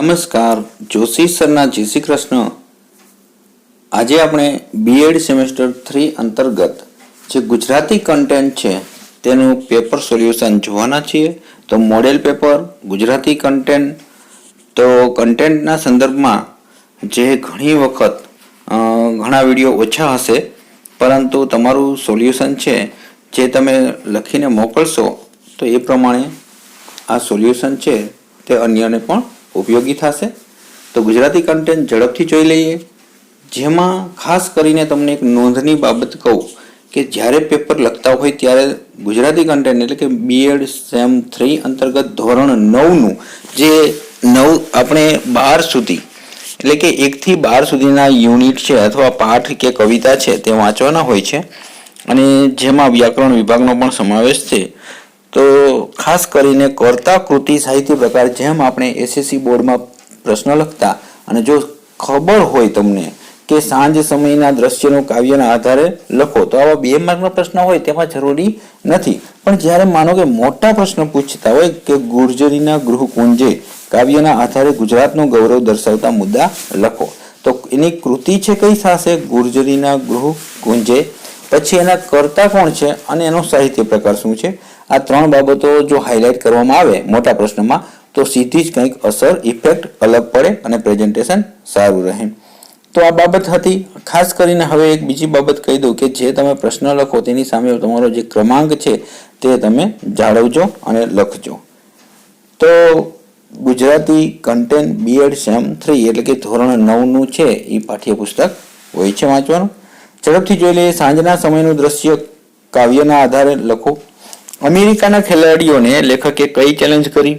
નમસ્કાર, જોશી સરના જય શ્રી કૃષ્ણ. આજે આપણે બીએડ સેમેસ્ટર 3 અંતર્ગત જે ગુજરાતી કન્ટેન્ટ છે તેનું પેપર સોલ્યુશન જોવાના છીએ. તો મોડેલ પેપર ગુજરાતી કન્ટેન્ટ, તો કન્ટેન્ટના સંદર્ભમાં જે ઘણી વખત ઘણા વિડીયો ઓછા હશે, પરંતુ તમારું સોલ્યુશન છે જે તમે લખીને મોકલશો તો એ પ્રમાણે આ સોલ્યુશન છે તે અન્યને પણ ઉપયોગી થશે. તો ગુજરાતી કન્ટેન્ટ ઝડપથી જોઈ લઈએ, જેમાં ખાસ કરીને તમને એક નોંધની બાબત કહું કે જ્યારે પેપર લખતા હોય ત્યારે ગુજરાતી કન્ટેન્ટ એટલે કે બીએડ સેમ 3 અંતર્ગત ધોરણ 9નું જે આપણે 12 સુધી એટલે કે 1 થી 12 સુધીના યુનિટ છે અથવા પાઠ કે કવિતા છે તે વાંચવાના હોય છે, અને જેમાં વ્યાકરણ વિભાગનો પણ સમાવેશ છે. તો ખાસ કરીને કર્તા કૃતિ સાહિત્ય પ્રકાર, જેમ આપણે એસએસસી બોર્ડમાં પ્રશ્ન લખતા અને જો ખબર હોય તમને કે સાંજ સમયના દ્રશ્યનું કાવ્યના આધારે લખો, તો આવા 2 માર્કનો પ્રશ્ન હોય તેમાં જરૂરી નથી. પણ જ્યારે માનો કે મોટા પ્રશ્ન પૂછતા હોય કે ગુર્જરીના ગૃહકુંજે કાવ્યના આધારે ગુજરાતનું ગૌરવ દર્શાવતા મુદ્દા લખો, તો એની કૃતિ છે કઈ થશે? ગુર્જરીના ગૃહકુંજે. પછી એના કર્તા કોણ છે અને એનો સાહિત્ય પ્રકાર શું છે? આ 3 બાબતો જો હાઇલાઇટ કરવામાં આવે મોટા પ્રશ્નમાં તો સીધી જ કંઈક અસર ઇફેક્ટ અલગ પડે અને પ્રેઝન્ટેશન સારું રહે. તો આ બાબત હતી. ખાસ કરીને હવે એક બીજી બાબત કહી દઉં કે જે તમે પ્રશ્ન લખો તેની સામે તમારો જે ક્રમાંક છે તે તમે જાળવજો અને લખજો. તો ગુજરાતી કન્ટેન્ટ બીએડ સેમ 3 એટલે કે ધોરણ 9નું છે એ પાઠ્યપુસ્તક હોય છે વાંચવાનું. ઝડપથી જોઈ લઈએ. સાંજના સમયનું દ્રશ્ય કાવ્યના આધારે લખો. અમેરિકાના ખેલાડીઓને લેખકે કઈ ચેલેન્જ કરી?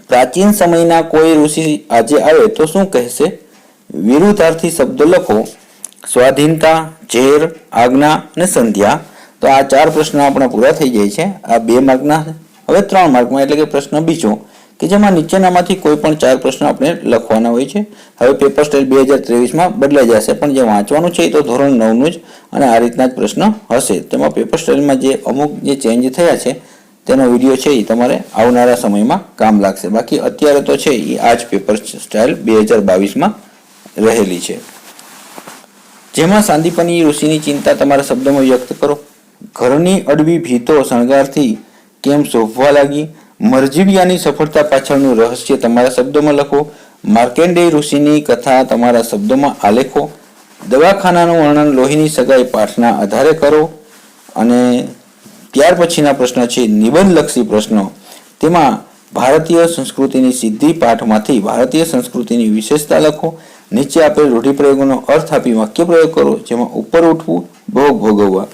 પ્રાચીન સમયના કોઈ ઋષિ આજે આવે તો શું કહેશે? વિરુદ્ધાર્થી શબ્દ લખો. સ્વાધીનતા, ઝેર, આજ્ઞા અને સંધ્યા. તો આ 4 પ્રશ્ન આપણા પૂરા થઈ જાય છે. આ 2 માર્કના. હવે 3 માર્કમાં એટલે કે પ્રશ્ન બીજો કે જેમાં નીચેનામાંથી કોઈ પણ 4 પ્રશ્ન આપણે લખવાના હોય છે. હવે પેપર સ્ટાઇલ 2023માં બદલાઈ જશે, પણ જે વાંચવાનું છે એ તો ધોરણ 9નું જ અને આ રીતના જ પ્રશ્ન હશે. તેમાં પેપર સ્ટાઇલમાં જે અમુક જે ચેન્જ થયા છે તેનો વિડીયો છે એ તમારે આવનારા સમયમાં કામ લાગશે. બાકી અત્યારે તો છે એ આ જ પેપર સ્ટાઇલ 2022માં રહેલી છે. જેમાં સાંદીપની ઋષિની ચિંતા તમારા શબ્દમાં વ્યક્ત કરો. ઘરની અડવી ભીતો શણગારથી કેમ શોભવા લાગી? મરજીબિયાની સફળતા પાછળનું રહસ્ય તમારા શબ્દોમાં લખો. માર્કેન્ડેય ઋષિની કથા તમારા શબ્દોમાં આલેખો. દવાખાનાનું વર્ણન લોહીની સગાઈ પાઠના આધારે કરો. અને ત્યાર પછીના પ્રશ્ન છે નિબંધલક્ષી પ્રશ્નો. તેમાં ભારતીય સંસ્કૃતિની સિદ્ધિ પાઠમાંથી ભારતીય સંસ્કૃતિની વિશેષતા લખો. નીચે આપેલ રૂઢિપ્રયોગોનો અર્થ આપી વાક્ય પ્રયોગ કરો, જેમાં ઉપર ઉઠવું, ભોગ ભોગવવા.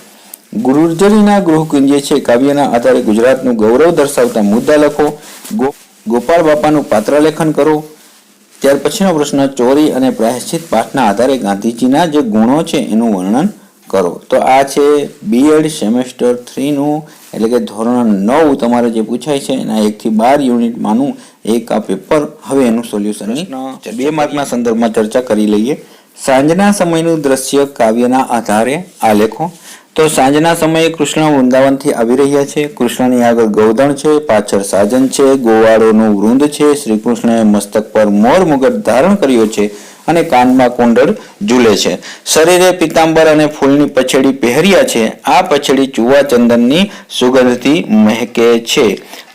ગુર્જરીના ગૃહકુંજે છે કાવ્યના આધારે ગુજરાતનું ગૌરવ દર્શાવતા મુદ્દા લખો. ગોપાળ બાપાનું પાત્રલેખન કરો. ત્યાર પછીનો પ્રશ્ન ચોરી અને પ્રાયશ્ચિત પાઠના આધારે ગાંધીજીના જે ગુણો છે એનું વર્ણન કરો. તો આ છે બીએડ સેમેસ્ટર 3નું એટલે કે ધોરણ 9 તમારે જે પૂછાય છે એના 1 થી 12 યુનિટમાંનું એક આ પેપર. હવે એનું સોલ્યુશનની 2 માર્કના સંદર્ભમાં ચર્ચા કરી લઈએ. સાંજના સમયનું દ્રશ્ય કાવ્યના આધારે આલેખો. તો સાંજના સમયે કૃષ્ણ વૃંદાવનથી આવી રહ્યા છે. કૃષ્ણની આગળ ગૌધણ છે, પાછળ સાજન છે, ગોવાળોનું વૃંદ છે. શ્રી કૃષ્ણએ મસ્તક પર મોર મુગટ ધારણ કર્યો છે અને કાનમાં કુંડળ ઝૂલે છે. શરીરે પિતાંબર અને ફૂલની પછેડી પહેર્યા છે. આ પછેડી ચુવા ચંદનની સુગંધથી મહેકે છે.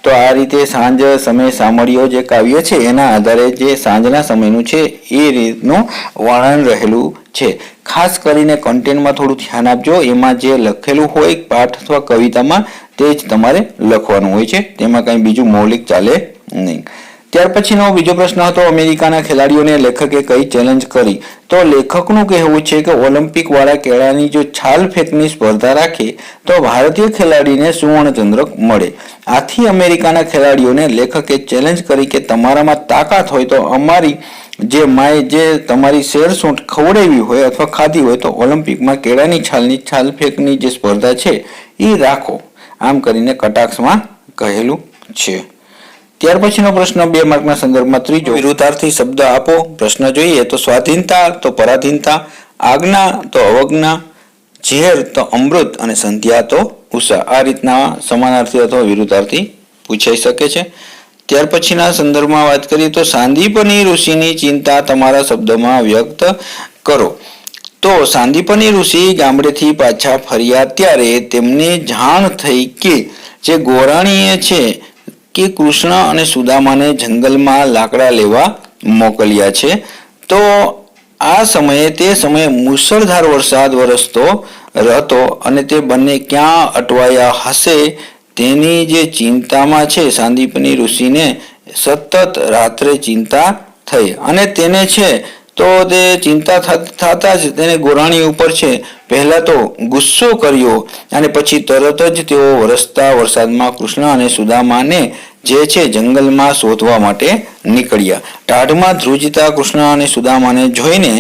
તો આ રીતે સાંજ સમય સામળીઓ જે કાવ્ય છે એના આધારે જે સાંજના સમયનું છે એ રીતનું વર્ણન રહેલું છે. ખાસ કરીને કન્ટેન્ટમાં થોડું ધ્યાન આપજો. એમાં જે લખેલું હોય પાઠ અથવા કવિતામાં તે જ તમારે લખવાનું હોય છે, તેમાં કંઈ બીજું મૌલિક ચાલે નહીં. ત્યાર પછીનો બીજો પ્રશ્ન હતો અમેરિકાના ખેલાડીઓને લેખકે કઈ ચેલેન્જ કરી? તો લેખકનું કહેવું છે કે ઓલિમ્પિક વાળા કેળાની જો છાલ ફેંકની સ્પર્ધા રાખે તો ભારતીય ખેલાડીને સુવર્ણ ચંદ્રક મળે. આથી અમેરિકાના ખેલાડીઓને લેખકે ચેલેન્જ કરી કે તમારામાં તાકાત હોય તો અમારી જે માએ જે તમારી શેરસૂંઠ ખવડાવી હોય અથવા ખાધી હોય તો ઓલિમ્પિકમાં કેળાની છાલ ફેંકની જે સ્પર્ધા છે એ રાખો. આમ કરીને કટાક્ષમાં કહેલું છે. ત્યાર પછીનો પ્રશ્ન 2 માર્કના સંદર્ભમાં ત્રીજો, વિરુદ્ધાર્થી શબ્દ આપો. પ્રશ્ન જોઈએ તો સ્વાધીનતા તો પરાધીનતા, આજ્ઞા તો અવજ્ઞા, ઝેર તો અમૃત અને સંધ્યા તો ઉષા. આ રીતના સમાનાર્થી અથવા વિરુદ્ધાર્થી પૂછાઈ શકે છે. ત્યાર પછીના સંદર્ભમાં વાત કરીએ તો સાંદીપની ઋષિની ચિંતા તમારા શબ્દમાં વ્યક્ત કરો. તો સાંદીપની ઋષિ ગામડેથી પાછા ફર્યા ત્યારે તેમને જાણ થઈ કે જે ગોરાણીએ છે કે કૃષ્ણ અને સુદામાને જંગલમાં લાકડા લેવા મોકલ્યા છે. તો આ સમયે મુશળધાર વરસાદ વરસતો હતો અને તે બંને ક્યાં અટવાયા હશે તેની જે ચિંતામાં છે સાંદીપની ઋષિને સતત રાત્રે ચિંતા થઈ અને તેને છે તો તે ચિંતા થતા જ તેને ગોરાણી ઉપર છે પહેલા તો ગુસ્સો કર્યો અને પછી તરત જ તેઓ વરસતા વરસાદમાં કૃષ્ણ અને સુદામાને જે છે જંગલમાં શોધવા માટે નીકળ્યા. ટાઢમાં ધ્રુજતા કૃષ્ણ અને સુદામાને જોઈને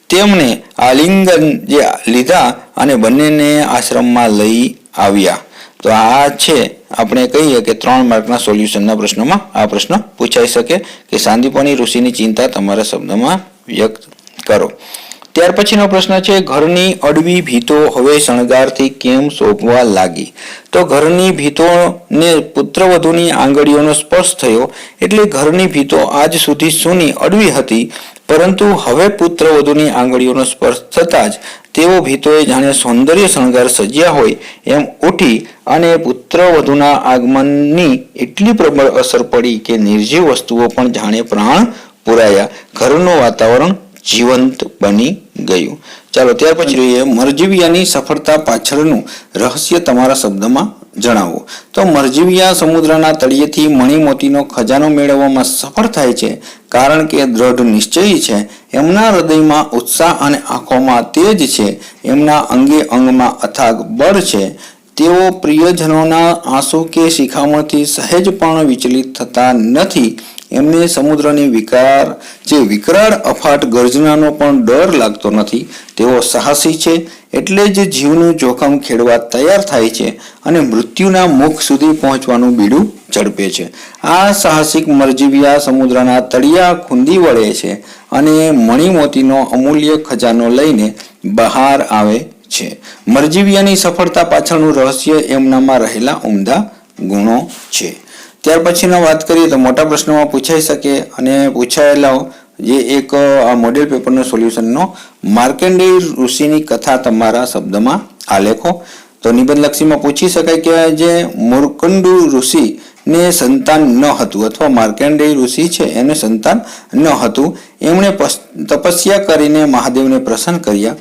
તેમને આલિંગન જે લીધા અને બંનેને આશ્રમમાં લઈ આવ્યા. તો આ છે આપણે કહીએ કે 3 માર્કના સોલ્યુશનના પ્રશ્નોમાં આ પ્રશ્ન પૂછાઈ શકે કે સાંદીપની ઋષિની ચિંતા તમારા શબ્દમાં વ્યક્ત કરો. ત્યાર પછીનો પ્રશ્ન છે ઘરની અડવી ભીતો હવે શણગારથી કેમ શોભવા લાગી. તો ઘરની ભીતોને પુત્રવધૂની આંગળીઓનો સ્પર્શ થયો એટલે ઘરની ભીતો આજ સુધી સૂની અડવી હતી, પરંતુ હવે પુત્રવધૂની આંગળીઓનો સ્પર્શ થતાં જ તેઓ ભીતોએ જાણે સૌંદર્ય શણગાર સજ્યા હોય એમ ઉઠી અને પુત્રવધૂના આગમનની એટલી પ્રબળ અસર પડી કે નિર્જીવ વસ્તુઓ પણ જાણે પ્રાણ પુરાયા. ઘરનું વાતાવરણ જીવંત બની ગયું. ચાલો ત્યાર પછી જોઈએ મરજીવિયાની સફળતા પાછળનું રહસ્ય તમારા શબ્દમાં જણાવો. તો મરજીવિયા સમુદ્રના તળિયેથી મણીમોતીનો ખજાનો મેળવવામાં સફળ થાય છે કારણ કે દ્રઢ નિશ્ચયી છે, એમના હૃદયમાં ઉત્સાહ અને આંખોમાં તેજ છે, એમના અંગે અંગમાં અથાગ બળ છે. તેઓ પ્રિયજનોના આંસુ કે શિખામણથી સહેજ પણ વિચલિત થતા નથી. એમને સમુદ્રની વિકરાળ અફાટ ગર્જનાનો પણ ડર લાગતો નથી. તેઓ સાહસી છે એટલે જ જીવનું જોખમ ખેડવા તૈયાર થાય છે અને મૃત્યુના મુખ સુધી પહોંચવાનું બીડું ઝડપે છે. આ સાહસિક મરજીવિયા સમુદ્રના તળિયા ખૂંદી વળે છે અને મણીમોતીનો અમૂલ્ય ખજાનો લઈને બહાર આવે છે. મરજીવિયાની સફળતા પાછળનું રહસ્ય એમનામાં રહેલા ઉમદા ગુણો છે. ત્યાર પછીનો વાત કરીએ તો મોટા પ્રશ્નોમાં પૂછાઈ શકે અને પૂછાયેલા જે એક આ મોડેલ પેપરનો સોલ્યુશનનો માર્કંડેય ઋષિની કથા તમારા શબ્દમાં આલેખો. તો નિબંધલક્ષીમાં પૂછી શકાય કે જે મુર્કુંડુ ઋષિ ને સંતાન ન હતું અથવા માર્કંડેય ઋષિ છે એને સંતાન ન હતું. એમણે તપસ્યા કરીને મહાદેવને પ્રસન્ન કર્યા.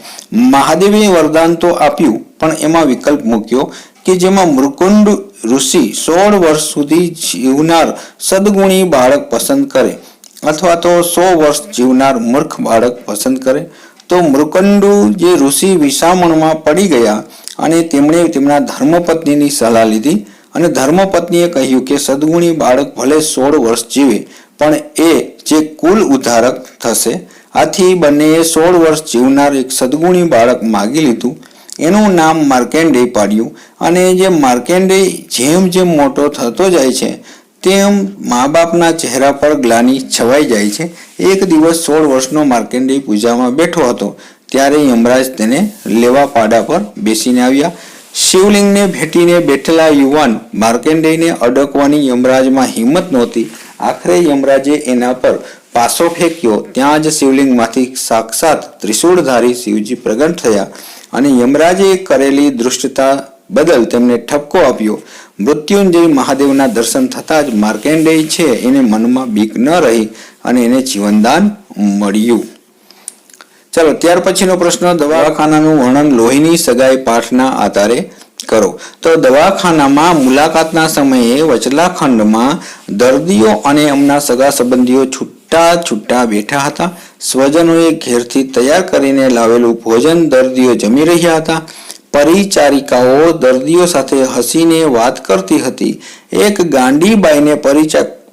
મહાદેવે વરદાન તો આપ્યું પણ એમાં વિકલ્પ મૂક્યો કે જેમાં મુર્કુંડ ઋષિ 16 વર્ષ સુધી જીવનાર સદગુણી બાળક પસંદ કરે અથવા તો 100 વર્ષ જીવનાર મૂર્ખ બાળક પસંદ કરે. તો મુર્કુંડુ જે ઋષિ વિસામણમાં પડી ગયા અને તેમણે તેમના ધર્મપત્નીની સલાહ લીધી અને ધર્મપત્નીએ કહ્યું કે સદગુણી બાળક ભલે 16 વર્ષ જીવે પણ એ જે કુલ ઉદ્ધારક થશે. આથી બંનેએ 16 વર્ષ જીવનાર એક સદગુણી બાળક માગી લીધું. એનું નામ માર્કંડેય પાડ્યું અને જે માર્કંડેય જેમ જેમ મોટો થતો જાય છે તેમ મા બાપના ચહેરા પર ગ્લાનિ છવાઈ જાય છે. એક દિવસ 16 વર્ષનો માર્કંડેય પૂજામાં બેઠો હતો ત્યારે યમરાજ તેને લેવા પાડા પર બેસીને આવ્યા. શિવલિંગને ભેટીને બેઠેલા યુવાન માર્કંડેયને અડકવાની યમરાજમાં હિંમત નહોતી. આખરે યમરાજે એના પર પાસો ફેંક્યો. ત્યાં જ શિવલિંગમાંથી સાક્ષાત ત્રિશૂળધારી શિવજી પ્રગટ થયા અને યમરાજે કરેલી દૃષ્ટતા બદલ તેમને ઠપકો આપ્યો. મૃત્યુંજય મહાદેવના દર્શન થતાં જ માર્કંડેય છે એને મનમાં બીક ન રહી અને એને જીવનદાન મળ્યું. ચાલો ત્યાર પછીનો પ્રશ્ન દવાખાનાનું વર્ણન લોહીની સગાઈ પાઠના આધારે કરો. તો દવાખાનામાં મુલાકાતના સમયે વચલા ખંડમાં દર્દીઓ અને એમના સગા સંબંધીઓ છૂટા બેઠા હતા. સ્વજનોએ ઘેરથી તૈયાર કરીને લાવેલું ભોજન દર્દીઓ જમી રહ્યા હતા. પરિચારિકાઓ દર્દીઓ સાથે હસીને વાત કરતી હતી. એક ગાંડી બાઈને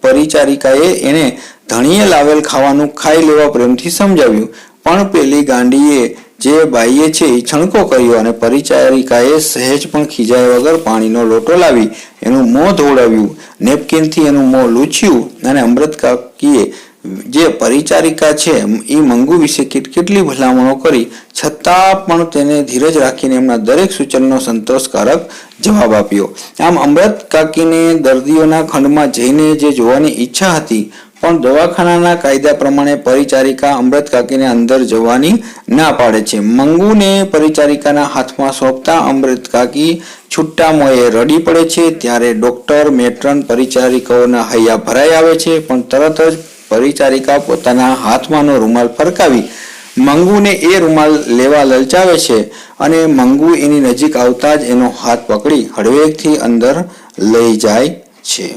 પરિચારિકાએ એને ધણીએ લાવેલ ખાવાનું ખાઈ લેવા પ્રેમથી સમજાવ્યું, પણ પેલી ગાંડીએ જે બાઈએ છે એ છણકો કર્યો અને પરિચારિકાએ સહેજ પણ ખીજાયા વગર પાણીનો લોટો લાવી એનું મોં ધોવડાવ્યું. નેપકિનથી એનું મોં લૂછ્યું અને અમૃત કાકીએ જે પરિચારિકા છે એ મંગુ વિશે કેટલી ભલામણો કરી છતાં પણ તેને ધીરજ રાખીને એમના દરેક સૂચનનો સંતોષકારક જવાબ આપ્યો. આમ અમૃત કાકીને દર્દીઓના ખંડમાં જઈને જે જોવાની ઈચ્છા હતી, પણ દવાખાનાના કાયદા પ્રમાણે પરિચારિકા અમૃત કાકીને અંદર જવાની ના પાડે છે. મંગુને પરિચારિકાના હાથમાં સોંપતા અમૃત કાકી છૂટા મોયે રડી પડે છે. ત્યારે ડોક્ટર, મેટ્રન, પરિચારિકાઓના હૈયા ભરાઈ આવે છે, પણ તરત જ પરિચારિકા પોતાના હાથમાંનો રૂમાલ ફરકાવી મંગુને એ રૂમાલ લેવા લલચાવે છે અને મંગુ એની નજીક આવતા જ એનો હાથ પકડી હળવેકથી અંદર લઈ જાય છે.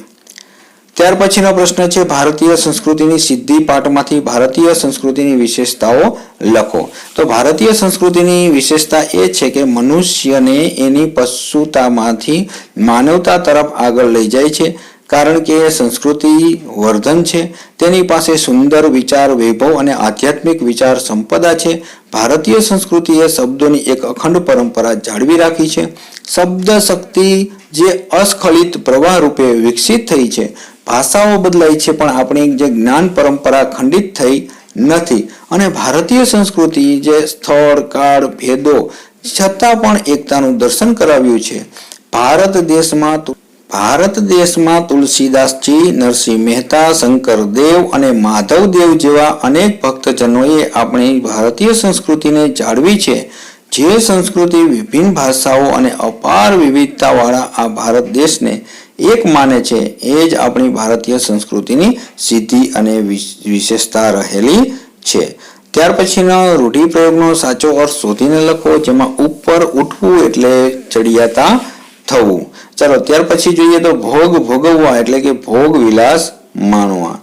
ત્યાર પછીનો પ્રશ્ન છે, ભારતીય સંસ્કૃતિની સિદ્ધિ પાઠમાંથી ભારતીય સંસ્કૃતિની વિશેષતાઓ લખો. તો ભારતીય સંસ્કૃતિની વિશેષતા એ છે કે મનુષ્યને એની પશુતામાંથી માનવતા તરફ આગળ લઈ જાય છે. કારણ કે સંસ્કૃતિ વર્ધન છે. તેની પાસે સુંદર વિચાર વૈભવ અને આધ્યાત્મિક વિચાર સંપદા છે. ભારતીય સંસ્કૃતિએ શબ્દોની એક અખંડ પરંપરા જાળવી રાખી છે. શબ્દ શક્તિ જે અસ્ખલિત પ્રવાહ રૂપે વિકસિત થઈ છે. ભાષાઓ બદલાઈ છે, પણ આપણી જે જ્ઞાન પરંપરા ખંડિત થઈ નથી. અને ભારતીય સંસ્કૃતિ જે સ્થળ, કાળ, ભેદો છતાં પણ એકતાનું દર્શન કરાવ્યું છે. ભારત દેશમાં તુલસીદાસજી, નરસિંહ મહેતા, શંકરદેવ અને માધવદેવ જેવા અનેક ભક્તજનોએ આપણી ભારતીય સંસ્કૃતિને જાળવી છે. જે સંસ્કૃતિ વિભિન્ન ભાષાઓ અને અપાર વિવિધતાવાળા આ ભારત દેશને એક માને છે, એ જ આપણી ભારતીય સંસ્કૃતિની સિદ્ધિ અને વિશેષતા રહેલી છે. ત્યાર પછીનો રૂઢિપ્રયોગનો સાચો અર્થ શોધીને લખો, જેમાં ઉપર ઉઠવું એટલે ચડિયાતા થવું. ચાલો ત્યાર પછી જોઈએ તો ભોગ ભોગવવા એટલે કે ભોગ વિલાસ માણવા.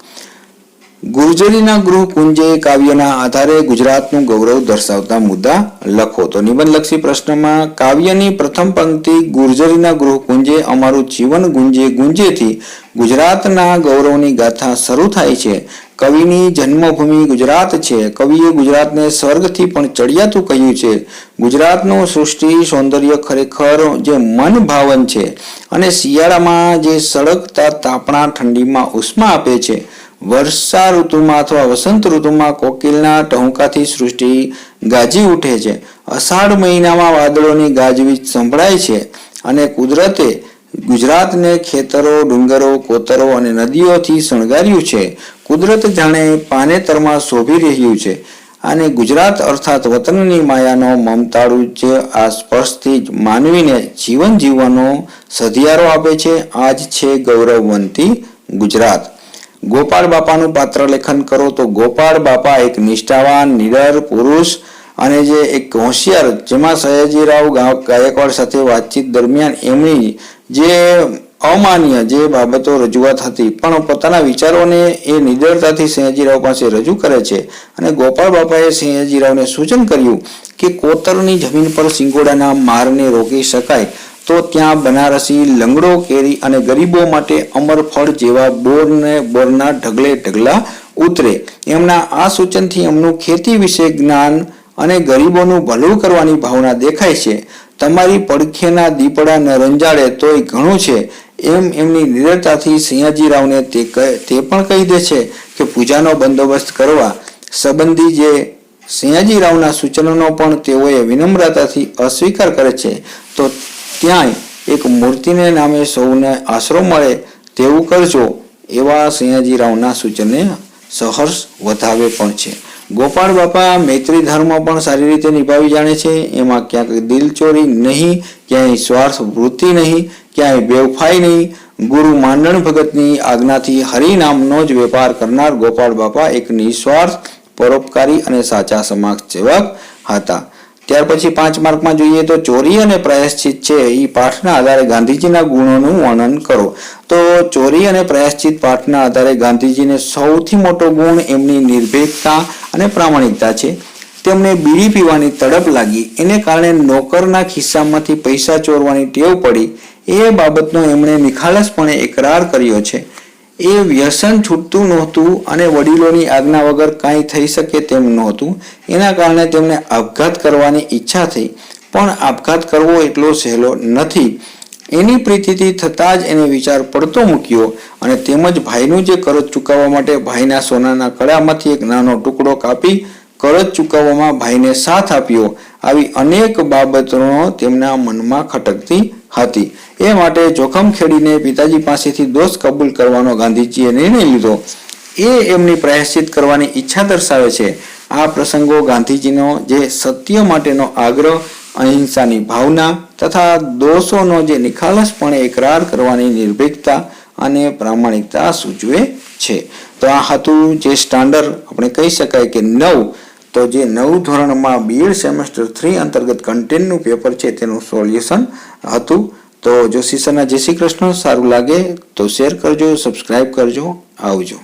ગુર્જરીના ગૃહ કુંજે કાવ્યના આધારે ગુજરાતનું ગૌરવ દર્શાવતા મુદ્દા લખો. તો નિબંધલક્ષી પ્રશ્નમાં કાવ્યની પ્રથમ પંક્તિ ગુર્જરીના ગૃહ કુંજે અમારું જીવન ગુંજે ગુંજેથી ગુજરાતના ગૌરવની ગાથા શરૂ થાય છે. કવિની જન્મભૂમિ ગુજરાત છે. કવિએ ગુજરાતને સ્વર્ગથી પણ ચડિયાતું કહ્યું છે. ગુજરાતનું સૃષ્ટિ સૌંદર્ય ખરેખર જે મન ભાવન છે અને શિયાળામાં જે સળગતા તાપણા ઠંડીમાં ઉષ્મા આપે છે. વર્ષા ઋતુમાં અથવા વસંત ઋતુમાં કોકિલના ટહુકાથી સૃષ્ટિ ગાજી ઉઠે છે. અષાઢ મહિનામાં વાદળોની ગાજવીજ સંભળાય છે અને કુદરતે ગુજરાતને ખેતરો, ડુંગરો, કોતરો અને નદીઓથી શણગાર્યું છે. કુદરત જાણે પાનેતરમાં શોભી રહ્યું છે. અને ગુજરાત અર્થાત વતનની માયાનો મમતાળુ જે આ સ્પર્શથી જ માનવીને જીવન જીવવાનો સધિયારો આપે છે. આ જ છે ગૌરવવંતી ગુજરાત. ગોપાળ બાપાનું પાત્ર લેખન કરો. તો ગોપાળ બાપા એક નિષ્ઠાવાન, નિડર પુરુષ અને જે એક હોશિયાર, જેમાં સયાજીરાવ ગાયકવાડ સાથે વાતચીત દરમિયાન એમની જે અમાન્ય જે બાબતો રજૂઆત હતી, પણ પોતાના વિચારોને એ નિડરતાથી સયાજીરાવ પાસે રજૂ કરે છે. અને ગોપાળ બાપાએ સયાજીરાવને સૂચન કર્યું કે કોતરની જમીન પર સિંગોડાના મારને રોકી શકાય તો ત્યાં બનારસી, લંગડો કેરી અને ગરીબો માટે અમરફળ જેવા બોરના ઢગલે ઢગલા ઉતરે. એમના આ સૂચનથી એમનું ખેતી વિશે જ્ઞાન અને ગરીબોનું ભલું કરવાની ભાવના દેખાય છે. તમારી પડખેના દીપડા ન રંજાડે તોય ઘણું છે, એમ એમની નિડરતાથી સયાજીરાવને તે પણ કહી દે છે કે પૂજાનો બંદોબસ્ત કરવા સંબંધી જે સયાજીરાવના સૂચનોનો પણ તેઓએ વિનમ્રતાથી અસ્વીકાર કરે છે. તો ત્યાંય એક મૂર્તિને નામે સૌને આશરો મળે તેવું કરજો, એવા સયાજીરાવના સૂચનને સહર્ષ વધાવે પણ છે. ગોપાળ બાપા મૈત્રી ધર્મ પણ સારી રીતે નિભાવી જાણે છે. એમાં ક્યાંક દિલચોરી નહીં, ક્યાંય સ્વાર્થ વૃત્તિ નહીં, ક્યાંય બેવફાઈ નહીં. ગુરુ માંડણ ભગતની આજ્ઞાથી હરિનામનો જ વેપાર કરનાર ગોપાળ બાપા એક નિસ્વાર્થ, પરોપકારી અને સાચા સમાજ સેવક હતા. ત્યાર પછી 5 માર્કમાં જોઈએ તો ચોરી અને પ્રાયશ્ચિત છે એ પાઠના આધારે ગાંધીજીના ગુણોનું વર્ણન કરો. તો ચોરી અને પ્રાયશ્ચિત પાઠના આધારે ગાંધીજીને સૌથી મોટો ગુણ એમની નિર્ભીકતા અને પ્રામાણિકતા છે. તેમને બીડી પીવાની તડપ લાગી, એને કારણે નોકરના ખિસ્સામાંથી પૈસા ચોરવાની ટેવ પડી. એ બાબતનો એમણે નિખાલસપણે એકરાર કર્યો છે. એ વ્યસન છૂટતું નહોતું અને વડીલોની આજ્ઞા વગર કાંઈ થઈ શકે તેમ નહોતું. એના કારણે તેમને આપઘાત કરવાની ઈચ્છા થઈ, પણ આપઘાત કરવો એટલો સહેલો નથી. એની પ્રીતિથી થતાં જ એને વિચાર પડતો મૂક્યો અને તેમજ ભાઈનું જે કરજ ચૂકવવા માટે ભાઈના સોનાના કડામાંથી એક નાનો ટુકડો કાપી કરજ ચૂકવવામાં ભાઈને સાથ આપ્યો. આવી અનેક બાબતો તેમના મનમાં ખટકતી હતી. એ માટે જોખમ ખેડીને પિતાજી પાસેથી દોષ કબૂલ કરવાનો ગાંધીજીએ નિર્ણય લીધો. એ એમની પ્રાયશ્ચિત કરવાની ઈચ્છા દર્શાવે છે. આ પ્રસંગો ગાંધીજીનો જે સત્ય માટેનો આગ્રહ, અહિંસાની ભાવના તથા દોષોનો જે નિખાલસપણે એકરાર કરવાની નિર્ભીકતા અને પ્રામાણિકતા સૂચવે છે. તો આ હતું જે સ્ટાન્ડર્ડ આપણે કહી શકાય કે 9. તો જે 9 ધોરણમાં BEd સેમેસ્ટર 3 અંતર્ગત કન્ટેન્ટનું પેપર છે તેનું સોલ્યુશન હતું. તો જોશી સરના જય શ્રી કૃષ્ણ. સારું લાગે તો શેર કરજો, સબસ્ક્રાઇબ કરજો. આવજો.